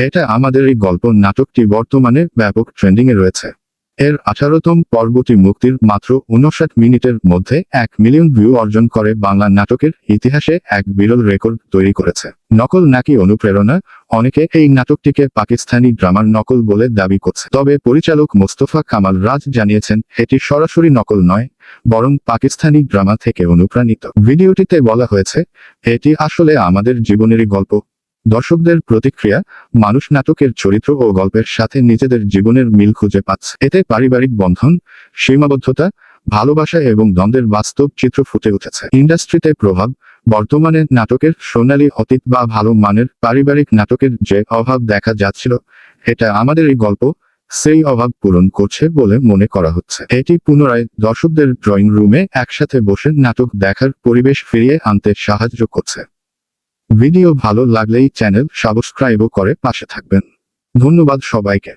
এটা আমাদের এই গল্প নাটকটি বর্তমানে ব্যাপক ট্রেন্ডিংয়ে রয়েছে। এর 18তম পর্বটি মুক্তির মাত্র 59 মিনিটের মধ্যে 1 মিলিয়ন ভিউ অর্জন করে বাংলা নাটকের ইতিহাসে এক বিরল রেকর্ড তৈরি করেছে। নকল নাকি অনুপ্রেরণা? অনেকে এই নাটকটিকে পাকিস্তানি ড্রামার নকল বলে দাবি করছে, তবে পরিচালক মোস্তফা কামাল রাজ জানিয়েছেন এটি সরাসরি নকল নয়, বরং পাকিস্তানি ড্রামা থেকে অনুপ্রাণিত। ভিডিওটিতে বলা হয়েছে, এটি আসলে আমাদের জীবনেরই গল্প। দর্শকদের প্রতিক্রিয়া, মানুষ নাটকের চরিত্র ও গল্পের সাথে নিজেদের জীবনের মিল খুঁজে পাচ্ছে। এতে পারিবারিক বন্ধন, সীমাবদ্ধতা, ভালোবাসা এবং দ্বন্দ্বের বাস্তব চিত্র ফুটে উঠেছে। ইন্ডাস্ট্রিতে প্রভাব, বর্তমানে নাটকের সোনালী অতীত বা ভালো মানের পারিবারিক নাটকের যে অভাব দেখা যাচ্ছিল, এটা আমাদের এই গল্প সেই অভাব পূরণ করছে বলে মনে করা হচ্ছে। এটি পুনরায় দর্শকদের ড্রয়িং রুমে একসাথে বসে নাটক দেখার পরিবেশ ফিরিয়ে আনতে সাহায্য করছে। ভিডিও ভালো লাগলেই চ্যানেল সাবস্ক্রাইবও করে পাশে থাকবেন। ধন্যবাদ সবাইকে।